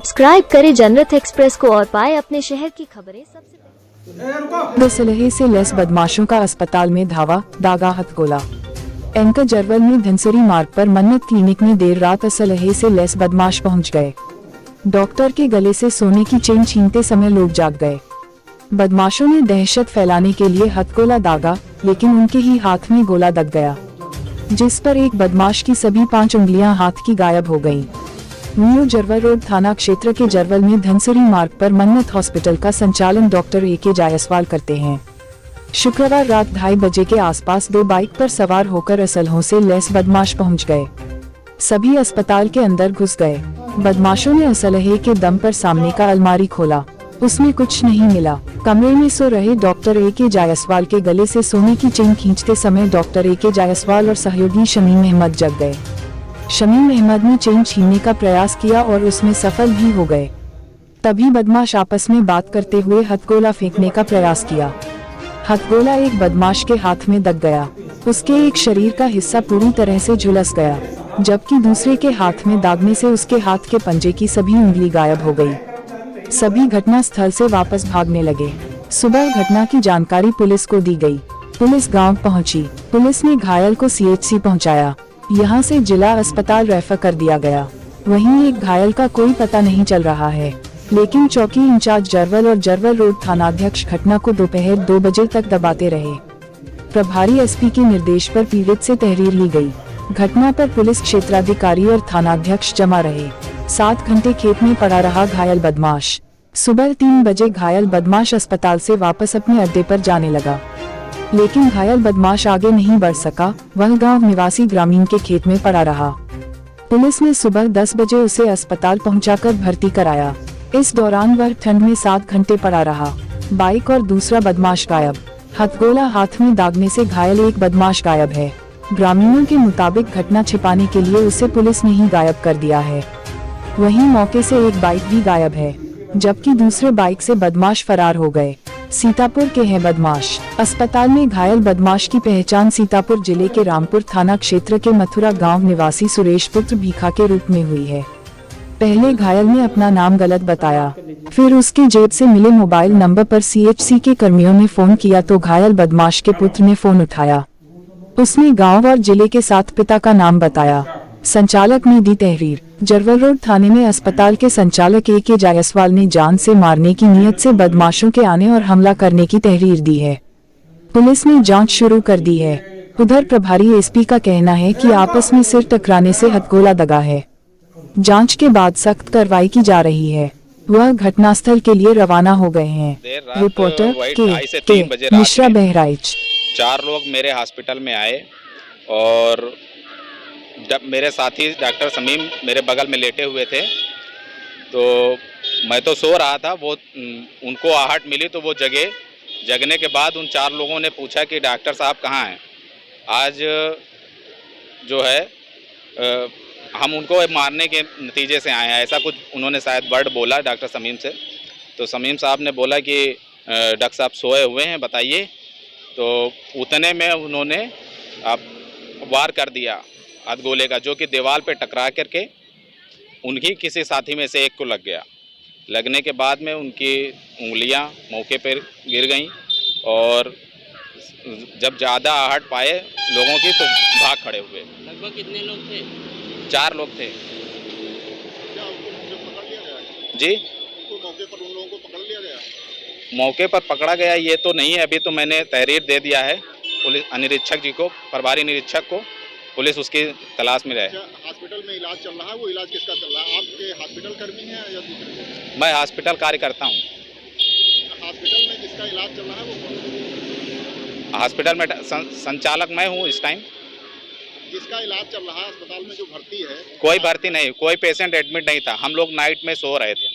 Subscribe करें जनरत express को और पाए अपने शहर की खबरें सबसे पहले। असलहे से लैस बदमाशों का अस्पताल में धावा, दागा हथगोला। एंकर जरवल में धनसरी मार्ग पर मन्नत क्लिनिक में देर रात असलहे से लैस बदमाश पहुंच गए। डॉक्टर के गले से सोने की चेन छीनते समय लोग जाग गए। बदमाशों ने दहशत फैलाने के लिए हथगोला दागा, लेकिन उनके ही हाथ में गोला दग गया, जिस पर एक बदमाश की सभी 5 उंगलियां हाथ की गायब हो गईं। न्यू जरवल रोड थाना क्षेत्र के जरवल में धनसरी मार्ग पर मन्नत हॉस्पिटल का संचालन डॉक्टर ए.के. जायसवाल करते हैं। शुक्रवार रात 2:30 बजे के आसपास 2 बाइक पर सवार होकर असलहों से लैस बदमाश पहुंच गए। सभी अस्पताल के अंदर घुस गए। बदमाशों ने असलहे के दम पर सामने का अलमारी खोला, उसमें कुछ नहीं मिला। कमरे में सो रहे डॉक्टर ए.के. जायसवाल के गले से सोने की चेन खींचते समय डॉक्टर ए.के. जायसवाल और सहयोगी शमीम अहमद जग गए। शमीम अहमद ने चेन छीनने का प्रयास किया और उसमें सफल भी हो गए। तभी बदमाश आपस में बात करते हुए हथगोला फेंकने का प्रयास किया। हथगोला एक बदमाश के हाथ में दग गया, उसके एक शरीर का हिस्सा पूरी तरह से झुलस गया, जबकि दूसरे के हाथ में दागने से उसके हाथ के पंजे की सभी उंगली गायब हो गई। सभी घटना स्थल से वापस भागने लगे। सुबह घटना की जानकारी पुलिस को दी गई। पुलिस गांव पहुंची। पुलिस ने घायल को सीएचसी पहुंचाया। यहां से जिला अस्पताल रेफर कर दिया गया। वहीं एक घायल का कोई पता नहीं चल रहा है, लेकिन चौकी इंचार्ज जरवल और जरवल रोड थानाध्यक्ष घटना को दोपहर 2 बजे तक दबाते रहे। प्रभारी एसपी के निर्देश पर पीड़ित से तहरीर ली गई। घटना पर पुलिस क्षेत्राधिकारी और थानाध्यक्ष जमा रहे। 7 घंटे खेत में पड़ा रहा घायल बदमाश। सुबह 3 बजे घायल बदमाश अस्पताल से वापस अपने अड्डे पर जाने लगा, लेकिन घायल बदमाश आगे नहीं बढ़ सका। वह गांव निवासी ग्रामीण के खेत में पड़ा रहा। पुलिस ने सुबह 10 बजे उसे अस्पताल पहुंचाकर भर्ती कराया। इस दौरान वह ठंड में 7 घंटे पड़ा रहा। बाइक और दूसरा बदमाश गायब। हथगोला हाथ में दागने से घायल एक बदमाश गायब है। ग्रामीणों के मुताबिक घटना छिपाने के लिए उसे पुलिस ने ही गायब कर दिया है। वहीं मौके से एक बाइक भी गायब है, जबकि दूसरे बाइक से बदमाश फरार हो गए। सीतापुर के हैं बदमाश। अस्पताल में घायल बदमाश की पहचान सीतापुर जिले के रामपुर थाना क्षेत्र के मथुरा गांव निवासी सुरेश पुत्र भीखा के रूप में हुई है। पहले घायल ने अपना नाम गलत बताया, फिर उसके जेब से मिले मोबाइल नंबर पर सीएचसी के कर्मियों ने फोन किया तो घायल बदमाश के पुत्र ने फोन उठाया। उसने गाँव और जिले के साथ पिता का नाम बताया। संचालक ने दी तहरीर। जरवल रोड थाने में अस्पताल के संचालक ए.के. जायसवाल ने जान से मारने की नीयत से बदमाशों के आने और हमला करने की तहरीर दी है। पुलिस ने जांच शुरू कर दी है। उधर प्रभारी एसपी का कहना है कि आपस में सिर टकराने से हथगोला दगा है। जांच के बाद सख्त कार्रवाई की जा रही है। वह घटनास्थल के लिए रवाना हो गए हैं। रिपोर्टर के मिश्रा बहराइच। 4 लोग मेरे हॉस्पिटल में आए और मेरे साथी डॉक्टर समीम मेरे बगल में लेटे हुए थे, तो मैं तो सो रहा था। वो उनको आहट मिली तो वो जगे। जगने के बाद उन 4 लोगों ने पूछा कि डॉक्टर साहब कहाँ हैं। आज जो है हम उनको मारने के नतीजे से आए हैं, ऐसा कुछ उन्होंने शायद वर्ड बोला डॉक्टर समीम से। तो समीम साहब ने बोला कि डॉक्टर साहब सोए हुए हैं, बताइए। तो उतने में उन्होंने वार कर दिया हथगोले का, जो कि दीवार पे टकरा करके उनकी किसी साथी में से एक को लग गया। लगने के बाद में उनकी उंगलियां मौके पर गिर गईं और जब ज़्यादा आहट पाए लोगों की तो भाग खड़े हुए। लगभग कितने लोग थे? 4 लोग थे। क्या उनको पकड़ लिया गया? जी, मौके पर उन लोगों को पकड़ लिया गया? मौके पर पकड़ा गया ये तो नहीं है, अभी तो मैंने तहरीर दे दिया है पुलिस निरीक्षक जी को, प्रभारी निरीक्षक को। पुलिस उसकी तलाश में रहे। हॉस्पिटल में इलाज चल रहा है, वो इलाज किसका चल रहा है? आपके हॉस्पिटल कर्मी हैं या दूसरे? मैं हॉस्पिटल कार्यकर्ता हूँ। हॉस्पिटल में जिसका इलाज चल रहा है वो कौन? हॉस्पिटल में संचालक मैं हूँ इस टाइम। जिसका इलाज चल रहा है अस्पताल में जो भर्ती है? कोई भर्ती नहीं, कोई पेशेंट एडमिट नहीं था। हम लोग नाइट में सो रहे थे।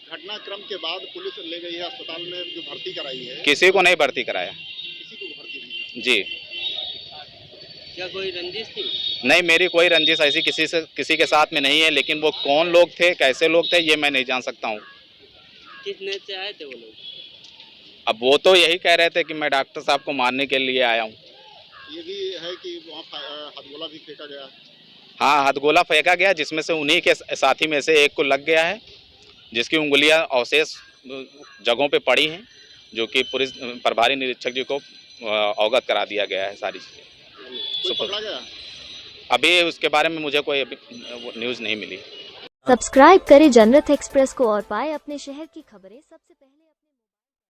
घटनाक्रम के बाद पुलिस ले गई है अस्पताल में, जो भर्ती कराई है? किसी को नहीं भर्ती कराया। किसी को भर्ती नहीं? जी। क्या कोई रंजिश थी? नहीं, मेरी कोई रंजिश ऐसी किसी के साथ में नहीं है, लेकिन वो कौन लोग थे, कैसे लोग थे, ये मैं नहीं जान सकता हूँ। किस नेत से आए थे वो लोग? अब वो तो यही कह रहे थे कि मैं डॉक्टर साहब को मारने के लिए आया हूँ। ये भी है कि वहाँ हथगोला भी फेंका गया? हाँ, हथगोला फेंका गया जिसमें से उन्हीं के साथी में से एक को लग गया है, जिसकी उंगलियां अवशेष जगहों पे पड़ी हैं, जो कि पुलिस प्रभारी निरीक्षक जी को अवगत करा दिया गया है सारी चीज़ें। कोई पकड़ा गया? अभी उसके बारे में मुझे कोई न्यूज़ नहीं मिली। सब्सक्राइब करें जनरत एक्सप्रेस को और पाए अपने शहर की खबरें सबसे पहले।